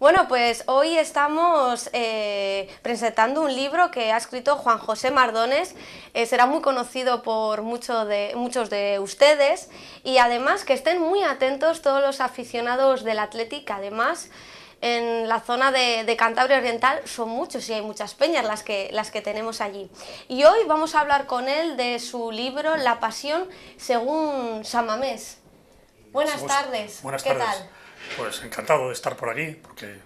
Bueno, pues hoy estamos presentando un libro que ha escrito Juan José Mardones. Será muy conocido por muchos de ustedes, y además que estén muy atentos todos los aficionados del Athletic. Además, en la zona de Cantabria Oriental son muchos y hay muchas peñas las que tenemos allí. Y hoy vamos a hablar con él de su libro La Pasión según San Mamés. Buenas tardes. Buenas ¿Qué tardes. tal? Pues encantado de estar por aquí, porque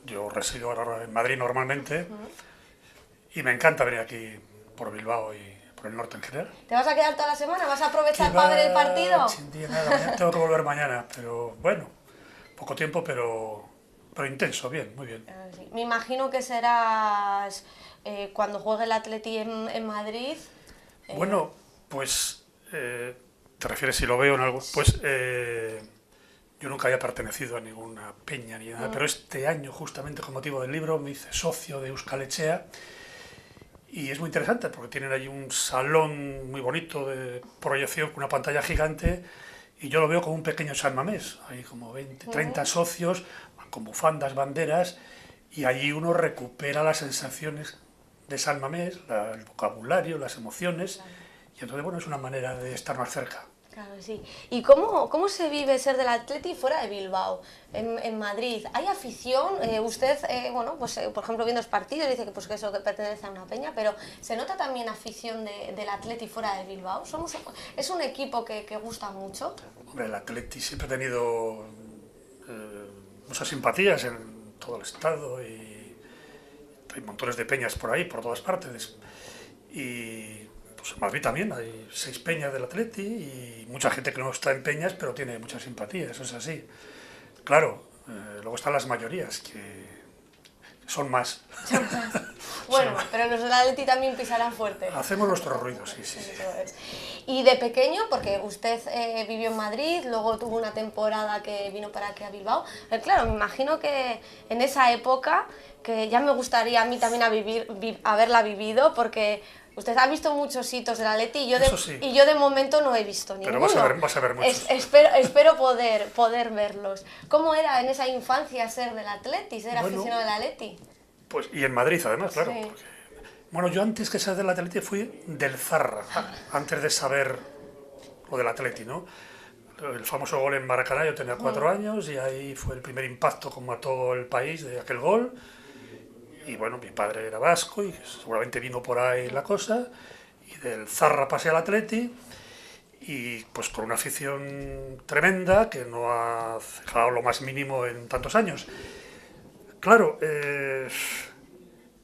yo resido ahora en Madrid normalmente y me encanta venir aquí por Bilbao y por el norte en general. ¿Te vas a quedar toda la semana? ¿Vas a aprovechar Que para ver el va, partido? chindía, nada, mañana tengo que volver mañana, pero bueno, poco tiempo, pero intenso, bien, muy bien. Sí. Me imagino que serás cuando juegue el Atleti en Madrid. Bueno, pues, ¿te refieres si lo veo en algo? Pues yo nunca había pertenecido a ninguna peña ni nada, pero este año, justamente con motivo del libro, me hice socio de Euskal Etxea y es muy interesante porque tienen allí un salón muy bonito de proyección con una pantalla gigante y yo lo veo como un pequeño San Mamés. Hay como 20, 30 socios, van con bufandas, banderas, y allí uno recupera las sensaciones de San Mamés, el vocabulario, las emociones, y entonces, bueno, es una manera de estar más cerca. Claro, sí. ¿Y cómo se vive ser del Atleti fuera de Bilbao, en Madrid? ¿Hay afición? Usted, bueno, pues por ejemplo, viendo los partidos, dice que eso que pertenece a una peña, pero ¿se nota también afición del Atleti fuera de Bilbao? ¿Es un equipo que gusta mucho? Hombre, el Atleti siempre ha tenido muchas simpatías en todo el estado y hay montones de peñas por ahí, por todas partes. Y pues en Madrid también hay 6 peñas del Atleti y mucha gente que no está en peñas pero tiene mucha simpatía, eso es así. Claro, luego están las mayorías que son más. Bueno, pero los del Atleti también pisarán fuerte. Hacemos nuestros ruidos, sí, sí. Y de pequeño, porque usted vivió en Madrid, luego tuvo una temporada que vino para aquí a Bilbao, claro, me imagino que en esa época, que ya me gustaría a mí también haberla vivido, porque usted ha visto muchos hitos del Atleti y yo de momento no he visto ninguno. Pero vas a ver muchos. Espero poder verlos. ¿Cómo era en esa infancia ser del Atleti, ser aficionado del Atleti? Pues, y en Madrid además, claro. Sí. Porque, bueno, yo antes que ser del Atleti fui del Zarra, antes de saber lo del Atleti, ¿no? El famoso gol en Maracaná, yo tenía 4 años y ahí fue el primer impacto como a todo el país de aquel gol. Y bueno, mi padre era vasco y seguramente vino por ahí la cosa. Y del Zarra pasé al Atleti y pues con una afición tremenda que no ha dejado lo más mínimo en tantos años. Claro,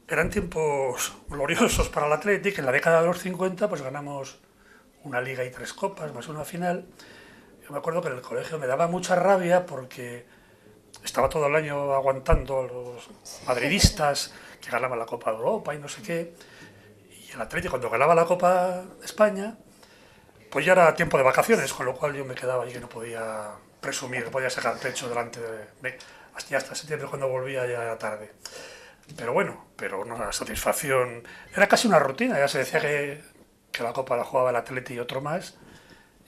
eran tiempos gloriosos para el Athletic. En la década de los 50 pues ganamos una liga y 3 copas, más una final. Yo me acuerdo que en el colegio me daba mucha rabia porque estaba todo el año aguantando a los madridistas que ganaban la Copa de Europa y no sé qué. Y el Athletic cuando ganaba la Copa de España, pues ya era tiempo de vacaciones, con lo cual yo me quedaba allí que no podía presumir, no podía sacar pecho delante de... Hasta septiembre cuando volvía ya era tarde. Pero bueno, pero una satisfacción. Era casi una rutina, ya se decía que la Copa la jugaba el Atleti y otro más.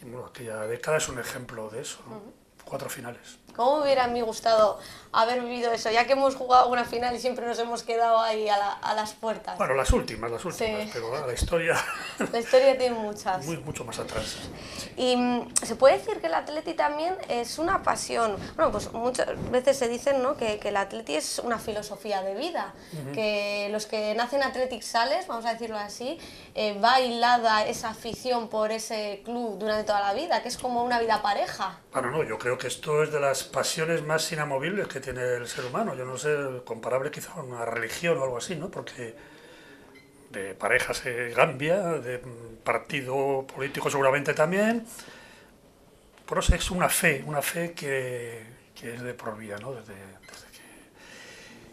Y bueno, aquella década es un ejemplo de eso, ¿no? 4 finales. ¿Cómo me hubiera a mí gustado haber vivido eso? Ya que hemos jugado una final y siempre nos hemos quedado ahí a las puertas. Bueno, las últimas, Sí. pero bueno, la historia... La historia tiene muchas. mucho más atrás. Y se puede decir que el Atleti también es una pasión. Bueno, pues muchas veces se dicen, ¿no?, que el Atleti es una filosofía de vida, que los que nacen Athletic sales, vamos a decirlo así, va hilada esa afición por ese club durante toda la vida, que es como una vida pareja. Bueno, no, yo creo que esto es de las pasiones más inamovibles que tiene el ser humano. Yo no sé, comparable quizá a una religión o algo así, ¿no? Porque de parejas Gambia, de partido político seguramente también. Por eso es una fe que es de por vida, ¿no?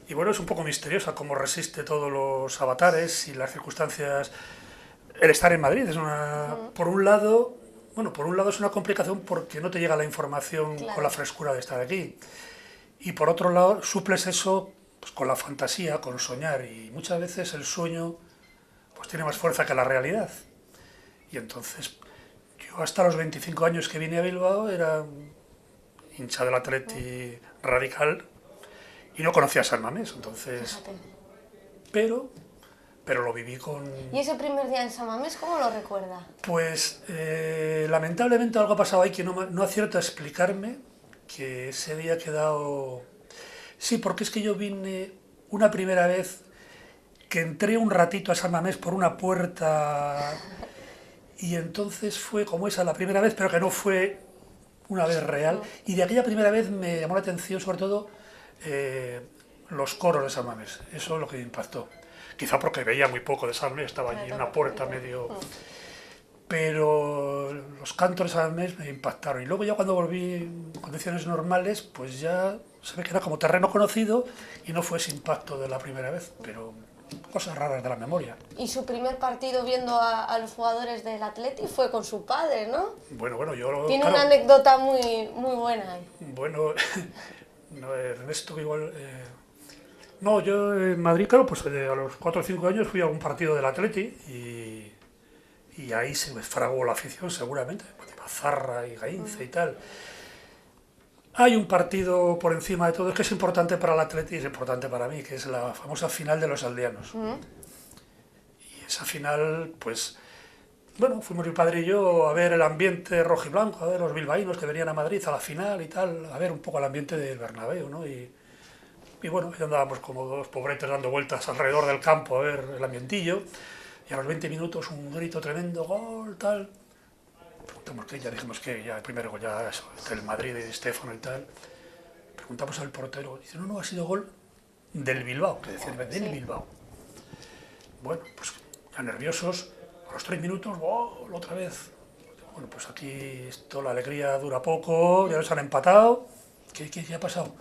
Y bueno, es un poco misteriosa cómo resiste todos los avatares y las circunstancias. El estar en Madrid es por un lado es una complicación porque no te llega la información con la frescura de estar aquí. Y por otro lado, suples eso pues, con la fantasía, con soñar. Y muchas veces el sueño pues, tiene más fuerza que la realidad. Y entonces, yo hasta los 25 años que vine a Bilbao era hincha del Atleti radical. y no conocía San Mamés, entonces... Fíjate. Pero lo viví con... ¿Y ese primer día en San Mamés cómo lo recuerda? Pues lamentablemente algo ha pasado ahí que no acierto a explicarme, que ese día ha quedado... Sí, porque es que yo vine una primera vez que entré un ratito a San Mamés por una puerta y entonces fue como esa la primera vez, pero que no fue una vez real. Y de aquella primera vez me llamó la atención sobre todo los coros de San Mamés, eso es lo que me impactó. Quizá porque veía muy poco de San Mamés, estaba allí en una puerta medio... Pero los cantos de San Mamés me impactaron. Y luego ya cuando volví en condiciones normales, pues ya se ve que era como terreno conocido y no fue ese impacto de la primera vez, pero cosas raras de la memoria. Y su primer partido viendo a los jugadores del Atleti fue con su padre, ¿no? Bueno, yo... Tiene claro, una anécdota muy buena ahí. Bueno, no, Ernesto igual... No, yo en Madrid, claro, pues a los 4 o 5 años fui a un partido del Atleti y ahí se me fraguó la afición seguramente, pues, Zarra y Gainza y tal. Hay un partido por encima de todo, es que es importante para el Atleti y es importante para mí, que es la famosa final de los aldeanos. Y esa final, pues, bueno, fuimos mi padre y yo a ver el ambiente rojo y blanco, a ver los bilbaínos que venían a Madrid a la final y tal, a ver un poco el ambiente del Bernabéu, ¿no? Y bueno, ahí andábamos como dos pobretes dando vueltas alrededor del campo a ver el ambientillo, y a los 20 minutos un grito tremendo, gol, tal. Preguntamos qué, ya dijimos que ya el primero ya eso, el Madrid de Estéfano y tal. Preguntamos al portero, dice, no, ha sido gol del Bilbao, que decía del Bilbao. Bueno, pues ya nerviosos, a los 3 minutos, gol, otra vez. Bueno, pues aquí esto, la alegría dura poco, ya nos han empatado. ¿Qué ha pasado?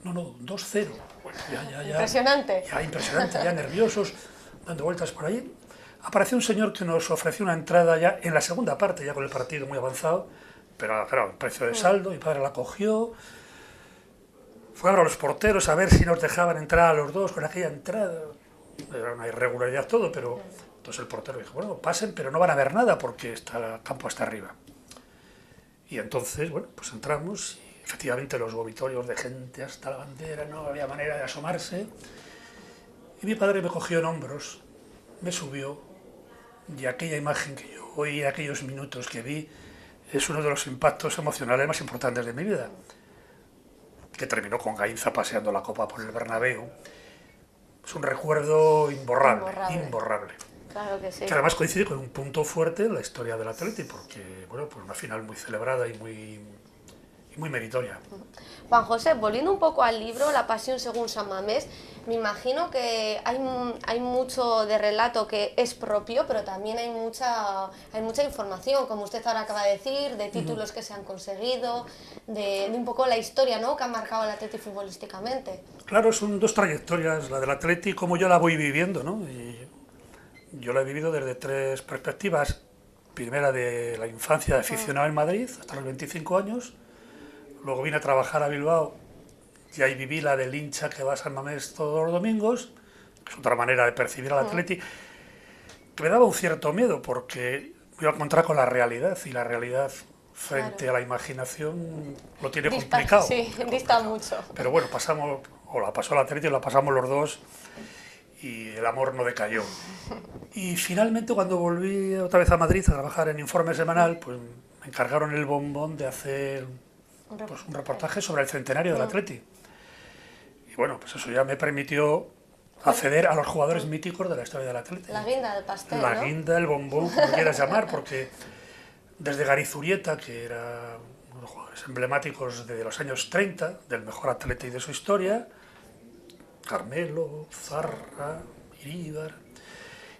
No, 2-0. Bueno, ya. Impresionante. Ya impresionante, ya nerviosos, dando vueltas por ahí. Apareció un señor que nos ofreció una entrada ya en la segunda parte, ya con el partido muy avanzado, pero claro, el precio de saldo, mi padre la cogió. Fueron a los porteros a ver si nos dejaban entrar a los dos con aquella entrada. Era una irregularidad todo, pero entonces el portero dijo, bueno, pasen, pero no van a ver nada porque está el campo hasta arriba. Y entonces, bueno, pues entramos y efectivamente los vomitorios de gente hasta la bandera, no había manera de asomarse. Y mi padre me cogió en hombros, me subió, y aquella imagen que yo oí, aquellos minutos que vi, es uno de los impactos emocionales más importantes de mi vida, que terminó con Gainza paseando la copa por el Bernabéu. Es un recuerdo imborrable. Claro que sí. Que además coincide con un punto fuerte en la historia del Atleti, porque, bueno, pues una final muy celebrada y muy meritoria. Juan José, volviendo un poco al libro, La Pasión según San Mamés, me imagino que hay mucho de relato que es propio, pero también hay mucha información, como usted ahora acaba de decir, de títulos que se han conseguido, de un poco la historia, ¿no?, que ha marcado el Atleti futbolísticamente. Claro, son dos trayectorias, la del Atleti como yo la voy viviendo, ¿no? Y yo la he vivido desde 3 perspectivas. Primera, de la infancia de aficionado en Madrid, hasta los 25 años. Luego vine a trabajar a Bilbao y ahí viví la del hincha que va a San Mamés todos los domingos, que es otra manera de percibir al Atleti, que me daba un cierto miedo porque me iba a encontrar con la realidad, y la realidad frente a la imaginación lo tiene complicado. Sí, dista mucho. Pero bueno, la pasó el Atleti, la pasamos los dos y el amor no decayó. Y finalmente, cuando volví otra vez a Madrid a trabajar en Informe Semanal, pues me encargaron el bombón de hacer un reportaje sobre el centenario del Atleti. Y bueno, pues eso ya me permitió acceder a los jugadores míticos de la historia del Atleti. La guinda del pastel, La ¿no? guinda, el bombón, como quieras llamar, porque desde Garizurieta, que era uno de los jugadores emblemáticos de los años 30, del mejor Atleti de su historia, Carmelo, Zarra, Iríbar.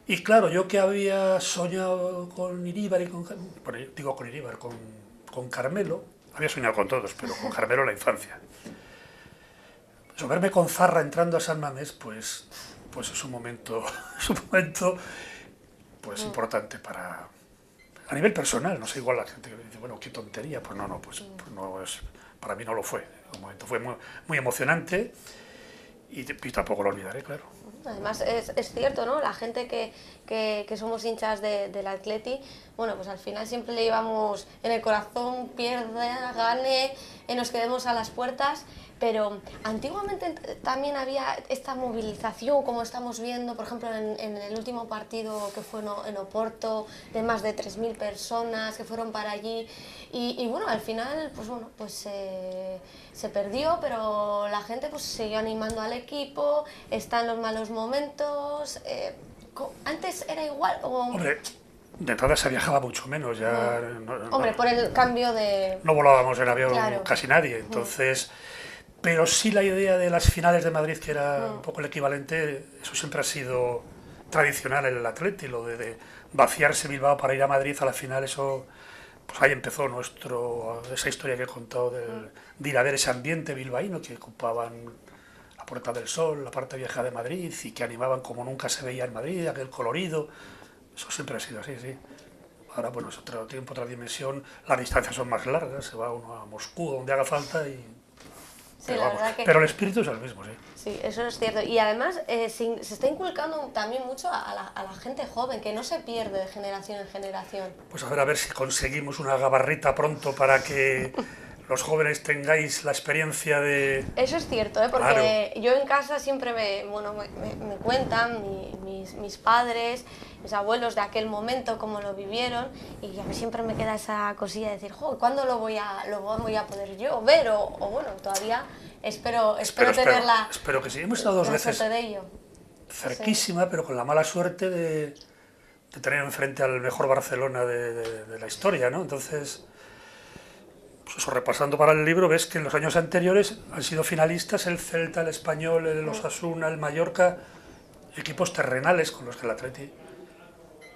Y claro, yo que había soñado con Iríbar y con Carmelo, había soñado con todos, pero con Carmelo la infancia. Eso, verme con Zarra entrando a San Mamés, pues es un momento pues importante para... A nivel personal, no sé, igual la gente que dice, bueno, qué tontería, pues no, para mí no lo fue. Un momento fue muy emocionante y tampoco lo olvidaré, claro. Además es cierto, ¿no? La gente que somos hinchas del Atleti, bueno, pues al final siempre le llevamos en el corazón, pierda, gane, nos quedemos a las puertas, Pero antiguamente también había esta movilización, como estamos viendo, por ejemplo, en el último partido que fue en Oporto, de más de 3.000 personas que fueron para allí. Y bueno, al final, pues bueno, pues se perdió, pero la gente pues siguió animando al equipo, está en los malos momentos. ¿Antes era igual? Hombre, de entrada se viajaba mucho menos, ya Hombre, por el cambio de... no volábamos en avión Claro. casi nadie, entonces... Pero sí la idea de las finales de Madrid, que era un poco el equivalente, eso siempre ha sido tradicional en el Atleti, lo de vaciarse Bilbao para ir a Madrid a la final, eso, pues ahí empezó esa historia que he contado de ir a ver ese ambiente bilbaíno que ocupaban la Puerta del Sol, la parte vieja de Madrid, y que animaban como nunca se veía en Madrid, aquel colorido, eso siempre ha sido así, sí. Ahora, bueno, es otro tiempo, otra dimensión, las distancias son más largas, se va uno a Moscú, donde haga falta, Sí, pero, la vamos, verdad que... pero el espíritu es el mismo, sí. Sí, eso es cierto. Y además se está inculcando también mucho a la gente joven, que no se pierde de generación en generación. Pues a ver si conseguimos una gabarrita pronto para que los jóvenes tengáis la experiencia de... Eso es cierto, ¿eh? Porque claro, yo en casa siempre me cuentan mis padres, mis abuelos de aquel momento, cómo lo vivieron, y a mí siempre me queda esa cosilla de decir, jo, ¿cuándo lo voy a poder yo ver? O bueno, todavía espero tenerla. Espero que sí. Hemos estado 2 veces de ello. cerquísima, sí, pero con la mala suerte de tener enfrente al mejor Barcelona de la historia, ¿no? Entonces... Pues eso, repasando para el libro, ves que en los años anteriores han sido finalistas el Celta, el Español, el Osasuna, el Mallorca, equipos terrenales con los que el Atleti.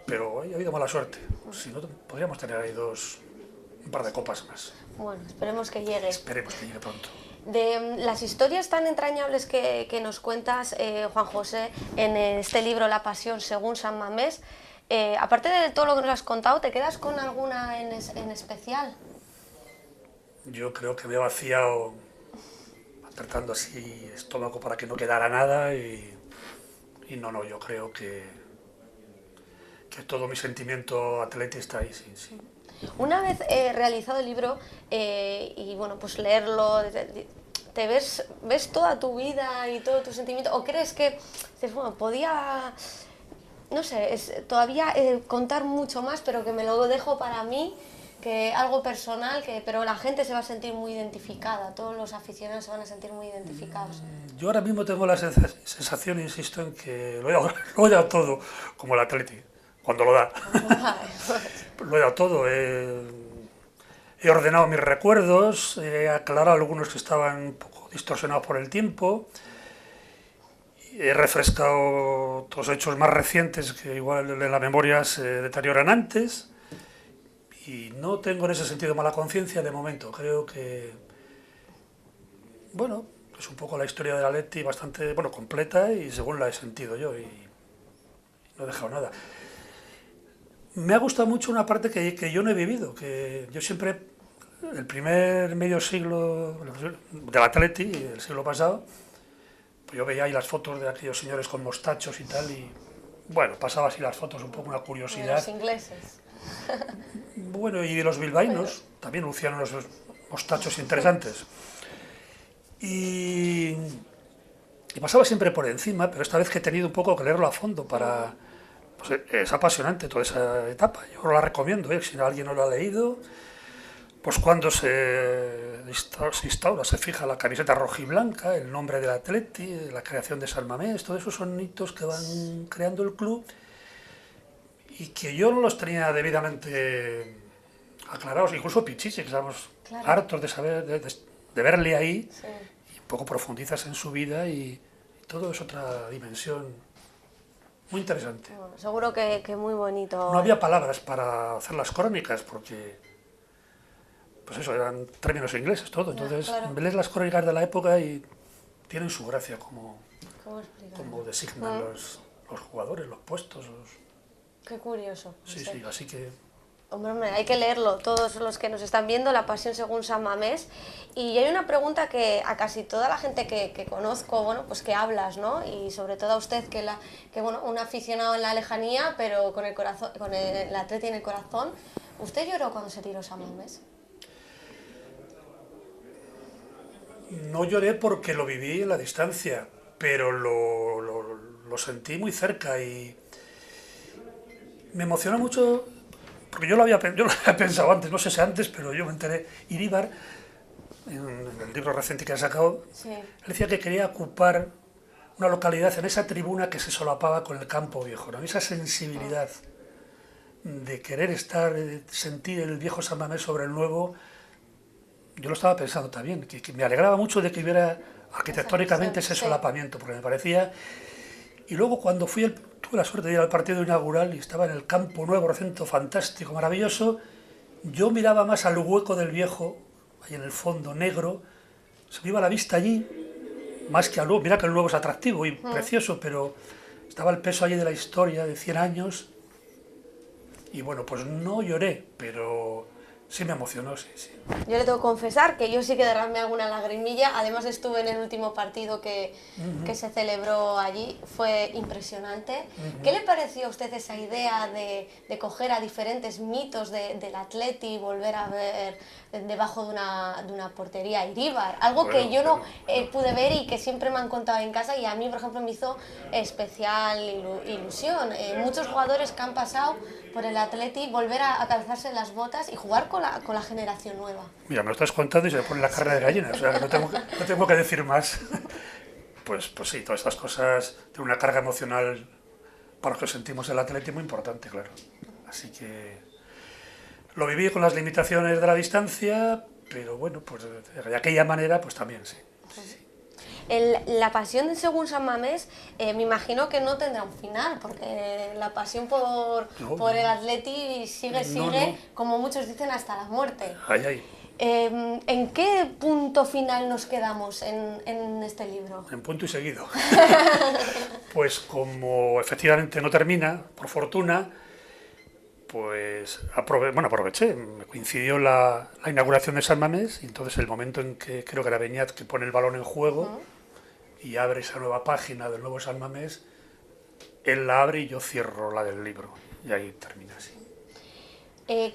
Pero ha habido mala suerte. Si no, podríamos tener ahí un par de copas más. Bueno, esperemos que llegue. Esperemos que llegue pronto. De las historias tan entrañables que nos cuentas, Juan José, en este libro La Pasión según San Mamés, aparte de todo lo que nos has contado, ¿te quedas con alguna en especial? Yo creo que me he vaciado tratando así estómago para que no quedara nada y no, yo creo que todo mi sentimiento atleti está ahí, sí, sí. Una vez realizado el libro y bueno, pues leerlo, ¿te ves toda tu vida y todo tu sentimiento? ¿O crees que dices, bueno, podía, no sé, todavía contar mucho más, pero que me lo dejo para mí? Que algo personal, pero la gente se va a sentir muy identificada, todos los aficionados se van a sentir muy identificados. Yo ahora mismo tengo la sensación, insisto, en que lo he dado todo, como el Atleti, cuando lo da. Lo he dado todo. He ordenado mis recuerdos, he aclarado algunos que estaban un poco distorsionados por el tiempo, he refrescado otros hechos más recientes que igual en la memoria se deterioran antes. Y no tengo en ese sentido mala conciencia de momento. Creo que, bueno, es un poco la historia de Atleti bastante, bueno, completa y según la he sentido yo y no he dejado nada. Me ha gustado mucho una parte que yo no he vivido, que yo siempre, el primer medio siglo del Atleti, el siglo pasado, pues yo veía ahí las fotos de aquellos señores con mostachos y tal y, bueno, pasaba así las fotos, un poco una curiosidad. De los ingleses. Bueno, y de los bilbaínos, también lucían unos mostachos interesantes. Y pasaba siempre por encima, pero esta vez que he tenido un poco que leerlo a fondo para... Pues es apasionante toda esa etapa, yo la recomiendo, si alguien no lo ha leído, pues cuando se instaura, se fija la camiseta rojiblanca, el nombre del Atleti, la creación de San Mamés, todo eso son hitos que van creando el club y que yo no los tenía debidamente aclarados, incluso Pichichi, que estamos hartos de saber, de verle ahí, sí. Y un poco profundizas en su vida y todo es otra dimensión muy interesante. Bueno, seguro que muy bonito. No había palabras para hacer las crónicas porque, pues eso, eran términos ingleses todo, entonces lees las crónicas de la época y tienen su gracia como designan los jugadores, los puestos. Qué curioso. Sí, sí, así que... Hombre, hay que leerlo, todos los que nos están viendo, La Pasión según San Mamés. Y hay una pregunta que a casi toda la gente que conozco, bueno, pues que hablas, ¿no? Y sobre todo a usted, que bueno, un aficionado en la lejanía, pero con el corazón, con el Atleti en el corazón. ¿Usted lloró cuando se tiró San Mamés? No lloré porque lo viví en la distancia, pero lo sentí muy cerca y me emocionó mucho, porque yo lo había pensado antes, no sé si antes, pero yo me enteré. Iríbar, en el libro reciente que ha sacado, Sí. él decía que quería ocupar una localidad en esa tribuna que se solapaba con el campo viejo, ¿no? Esa sensibilidad de querer estar, sentir el viejo San Mamés sobre el nuevo. Yo lo estaba pensando también, que me alegraba mucho de que hubiera arquitectónicamente ese Sí. solapamiento, porque me parecía. Y luego cuando tuve la suerte de ir al partido inaugural y estaba en el campo nuevo, recinto fantástico, maravilloso, yo miraba más al hueco del viejo, ahí en el fondo negro, se me iba la vista allí, más que al nuevo. Mira que el nuevo es atractivo y precioso, pero estaba el peso allí de la historia de 100 años. Y bueno, pues no lloré, pero sí me emocionó, sí, sí. Yo le tengo que confesar que yo sí que derramé alguna lagrimilla, además estuve en el último partido que se celebró allí, fue impresionante. ¿Qué le pareció a usted esa idea de coger a diferentes mitos del Atleti y volver a ver debajo de una portería a Iríbar? Algo que yo no pude ver y que siempre me han contado en casa, y a mí, por ejemplo, me hizo especial ilusión. Muchos jugadores que han pasado por el Atleti, volver a calzarse las botas y jugar con la generación nueva. Mira, me lo estás contando y se me pone la carne de gallina, o sea, que no tengo que decir más. Pues sí, todas estas cosas tienen una carga emocional para los que sentimos el Atleti muy importante, claro. Así que lo viví con las limitaciones de la distancia, pero bueno, pues de aquella manera, pues también, sí. La pasión de según San Mamés, me imagino que no tendrá un final, porque la pasión por el Atleti sigue, No. como muchos dicen, hasta la muerte. Ay. ¿En qué punto final nos quedamos en este libro? En punto y seguido. Pues como efectivamente no termina, por fortuna, pues aproveché, me coincidió la inauguración de San Mamés, y entonces el momento en que creo que era Beñat que pone el balón en juego y abre esa nueva página del nuevo San Mamés, él la abre y yo cierro la del libro, y ahí termina así.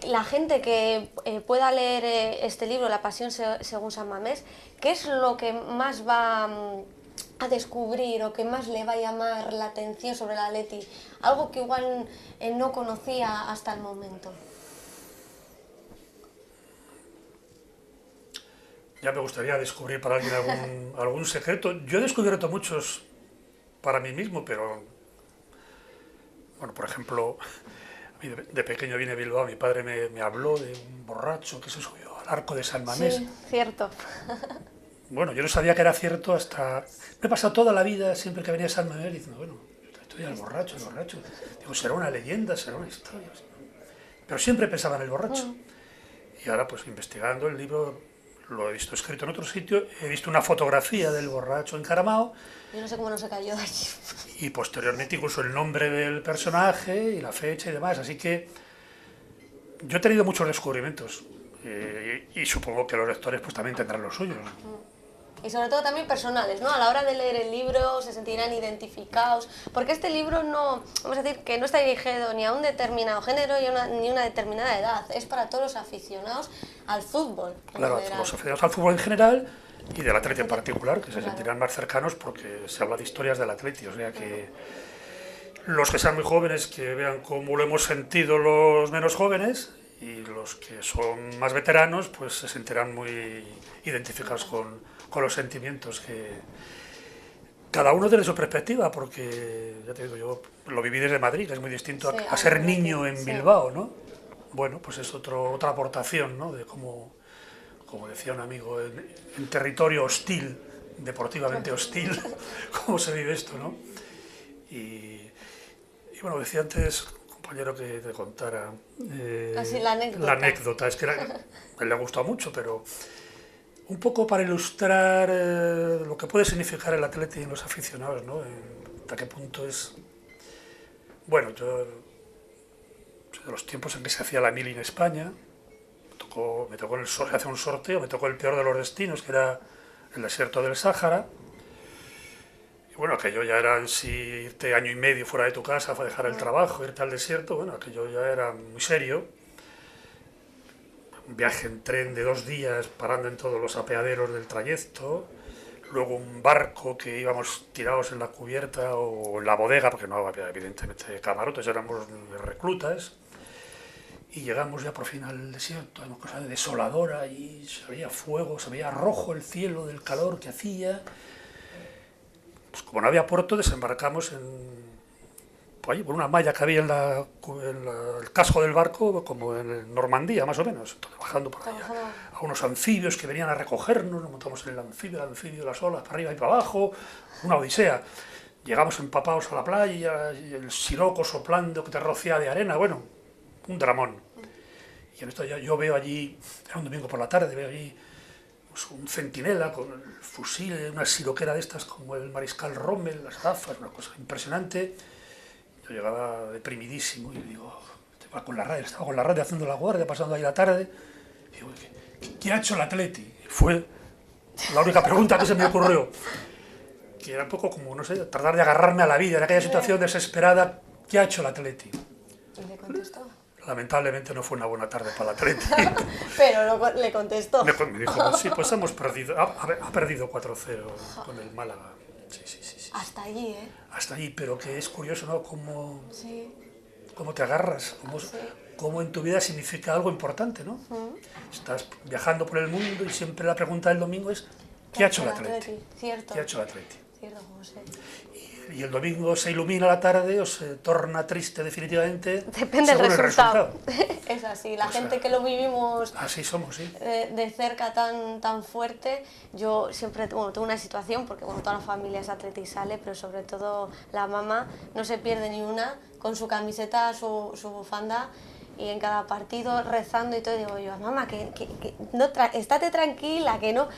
La gente que pueda leer este libro, La pasión según San Mamés, ¿qué es lo que más va a descubrir o que más le va a llamar la atención sobre el Atleti? Algo que igual no conocía hasta el momento. Ya me gustaría descubrir para alguien algún secreto. Yo he descubierto muchos para mí mismo, pero, bueno, por ejemplo, a mí de pequeño vine a Bilbao, mi padre me habló de un borracho que se subió al arco de San Mamés. Sí, cierto. Bueno, yo no sabía que era cierto hasta. Me he pasado toda la vida, siempre que venía a San Mamés, diciendo, bueno, estoy el borracho. Digo, será una leyenda, será una historia. Pero siempre pensaba en el borracho. Y ahora, pues investigando el libro, lo he visto escrito en otro sitio, he visto una fotografía del borracho encaramado. Yo no sé cómo no se cayó de allí. Y posteriormente incluso el nombre del personaje y la fecha y demás. Así que yo he tenido muchos descubrimientos. Y supongo que los lectores pues también tendrán los suyos. Y sobre todo también personales, ¿no? A la hora de leer el libro se sentirán identificados, porque este libro no, vamos a decir, que no está dirigido ni a un determinado género ni a una determinada edad, es para todos los aficionados al fútbol. Claro, a los aficionados al fútbol en general y del Atleti en particular, que se sentirán más cercanos porque se habla de historias del Atleti, o sea que los que sean muy jóvenes que vean cómo lo hemos sentido los menos jóvenes, y los que son más veteranos pues se sentirán muy identificados con los sentimientos que cada uno tiene su perspectiva, porque ya te digo, yo lo viví desde Madrid, que es muy distinto a ser niño en Bilbao, ¿no? Bueno, pues es otra aportación, ¿no? De como decía un amigo, en territorio hostil, deportivamente hostil, cómo se vive esto, ¿no? Y bueno, decía antes compañero que te contara la anécdota, es que a él le ha gustado mucho, pero un poco para ilustrar lo que puede significar el Atleti en los aficionados, ¿no? Hasta qué punto es. Bueno, yo de los tiempos en que se hacía la mili en España, me tocó hacer un sorteo, me tocó el peor de los destinos, que era el desierto del Sáhara. Y bueno, aquello ya era, si irte año y medio fuera de tu casa, fue dejar el trabajo, irte al desierto, bueno, aquello ya era muy serio. un viaje en tren de 2 días, parando en todos los apeaderos del trayecto, luego un barco que íbamos tirados en la cubierta o en la bodega, porque no había evidentemente camarotes, éramos reclutas, y llegamos ya por fin al desierto, una cosa desoladora, y se veía fuego, se veía rojo el cielo del calor que hacía. Pues como no había puerto, desembarcamos por allí, por una malla que había el casco del barco, como en Normandía, más o menos. Entonces, bajando por allá, a unos anfibios que venían a recogernos, nos montamos en el anfibio, las olas, para arriba y para abajo, una odisea. Llegamos empapados a la playa, y el siroco soplando que te rocía de arena, bueno, un dramón. Y en esto yo veo allí, era un domingo por la tarde, veo allí pues, un centinela con el fusil, una siroquera de estas como el mariscal Rommel, las gafas, una cosa impresionante. Yo llegaba deprimidísimo y digo, estaba con la radio haciendo la guardia, pasando ahí la tarde. Y digo, ¿qué ha hecho el Atleti? Fue la única pregunta que se me ocurrió. Que era un poco como, no sé, tratar de agarrarme a la vida en aquella situación desesperada. ¿Qué ha hecho el Atleti? ¿Y le contestó? Lamentablemente no fue una buena tarde para el Atleti. Pero le contestó. Me dijo, sí, pues hemos perdido, ha perdido 4-0 con el Málaga. Sí. Hasta allí, ¿eh? Hasta allí, pero que es curioso, ¿no? Cómo Sí. te agarras, cómo en tu vida significa algo importante, ¿no? Estás viajando por el mundo y siempre la pregunta del domingo es ¿qué ha hecho el Atleti? Cierto. ¿Qué ha hecho el Atleti? Cierto, José. Y el domingo se ilumina la tarde o se torna triste definitivamente. Depende del resultado. resultado. Es así, la gente que lo vivimos así somos, sí. de cerca tan fuerte, yo siempre tengo una situación, porque toda la familia es atleta y sale, pero sobre todo la mamá no se pierde ni una, con su camiseta, su bufanda, y en cada partido rezando y todo, digo yo, mamá, estate tranquila, que no,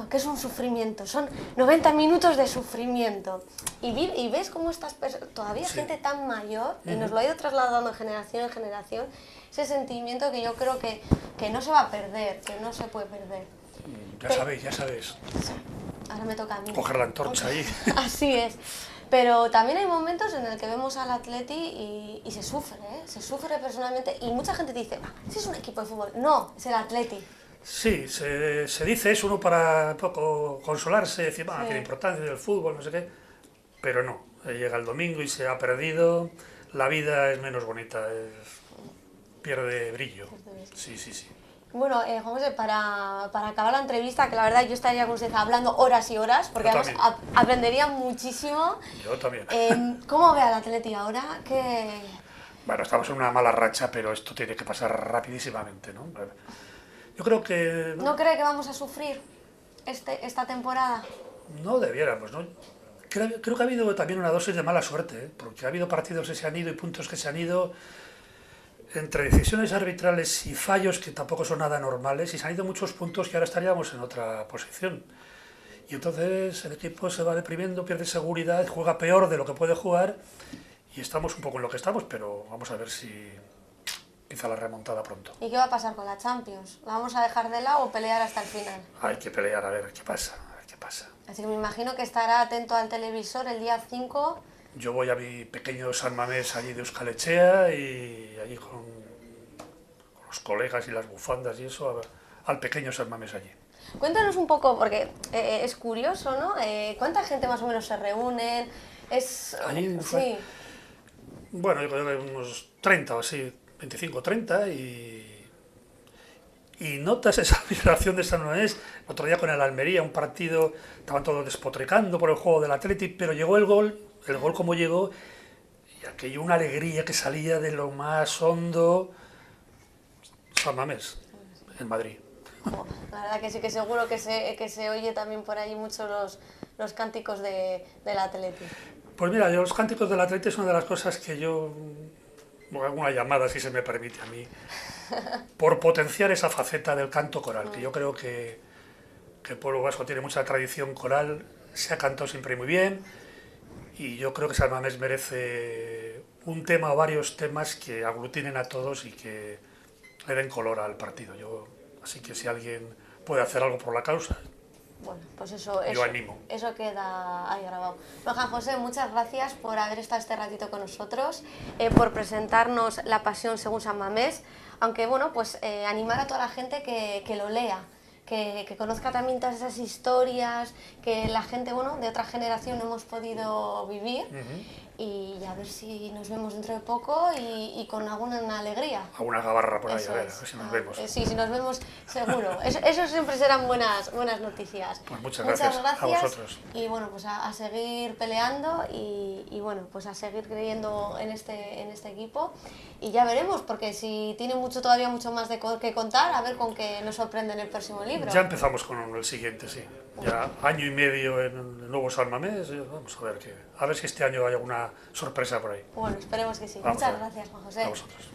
que es un sufrimiento, son 90 minutos de sufrimiento. Y ves cómo estas personas, todavía gente tan mayor, y nos lo ha ido trasladando de generación en generación, ese sentimiento que yo creo que no se va a perder, que no se puede perder. Ya sabes. Ahora me toca a mí. Coger la antorcha ahí. Así es. Pero también hay momentos en el que vemos al Atleti y se sufre personalmente, y mucha gente dice, si es un equipo de fútbol. No, es el Atleti. Sí, se dice eso uno para un poco consolarse, decir, tiene importancia el fútbol, no sé qué, pero no, llega el domingo y se ha perdido, la vida es menos bonita, pierde brillo. Sí. Bueno, Juan José, para acabar la entrevista, que la verdad yo estaría con usted hablando horas y horas, porque además aprendería muchísimo. Yo también. ¿Cómo ve al Atleti ahora? Bueno, estamos en una mala racha, pero esto tiene que pasar rapidísimamente, ¿no? Yo creo que... ¿No cree que vamos a sufrir esta temporada? No debiéramos, ¿no? Creo que ha habido también una dosis de mala suerte, porque ha habido partidos que se han ido y puntos que se han ido entre decisiones arbitrales y fallos que tampoco son nada normales, y se han ido muchos puntos que ahora estaríamos en otra posición. Y entonces el equipo se va deprimiendo, pierde seguridad, juega peor de lo que puede jugar, y estamos un poco en lo que estamos, pero vamos a ver si empieza la remontada pronto. ¿Y qué va a pasar con la Champions? ¿La vamos a dejar de lado o pelear hasta el final? Hay que pelear, a ver qué pasa. Así que me imagino que estará atento al televisor el día 5. Yo voy a mi pequeño San Mamés allí de Euskal Etxea y allí con los colegas y las bufandas y eso, al pequeño San Mamés allí. Cuéntanos un poco, porque es curioso, ¿no? ¿Cuánta gente más o menos se reúnen? Allí, sí. Bueno, yo creo que unos 30 o así, 25 o 30, y notas esa vibración de San Mamés. Otro día con el Almería, un partido, estaban todos despotricando por el juego del Atleti, pero llegó el gol como llegó, y aquello una alegría que salía de lo más hondo. San Mamés, en Madrid. La verdad que sí, que seguro que se oye también por ahí mucho los cánticos del Atleti. Pues mira, los cánticos del Atleti es una de las cosas que yo... hago una llamada, si se me permite a mí, por potenciar esa faceta del canto coral, que yo creo que el pueblo vasco tiene mucha tradición coral, se ha cantado siempre muy bien, y yo creo que San Mamés merece un tema o varios temas que aglutinen a todos y que le den color al partido. Así que si alguien puede hacer algo por la causa, Bueno, pues eso animo. Eso queda ahí grabado. Bueno, Juan José, muchas gracias por haber estado este ratito con nosotros, por presentarnos La Pasión según San Mamés, aunque bueno, pues animar a toda la gente que lo lea, que conozca también todas esas historias que la gente, bueno, de otra generación hemos podido vivir. Y a ver si nos vemos dentro de poco y con alguna alegría. Alguna gabarra por ahí, Eso a ver es. si nos vemos. Sí, si nos vemos, seguro. Eso siempre serán buenas noticias. Pues muchas gracias a vosotros. Y bueno, pues a seguir peleando y bueno, pues a seguir creyendo en este equipo. Y ya veremos, porque si tiene todavía mucho más que contar, a ver con qué nos sorprende en el próximo libro. Ya empezamos con el siguiente, sí. Ya año y medio en el nuevo San Mamés, vamos a ver si este año hay alguna sorpresa por ahí. Bueno, esperemos que sí. Vamos Muchas gracias, Juan José. A vosotros.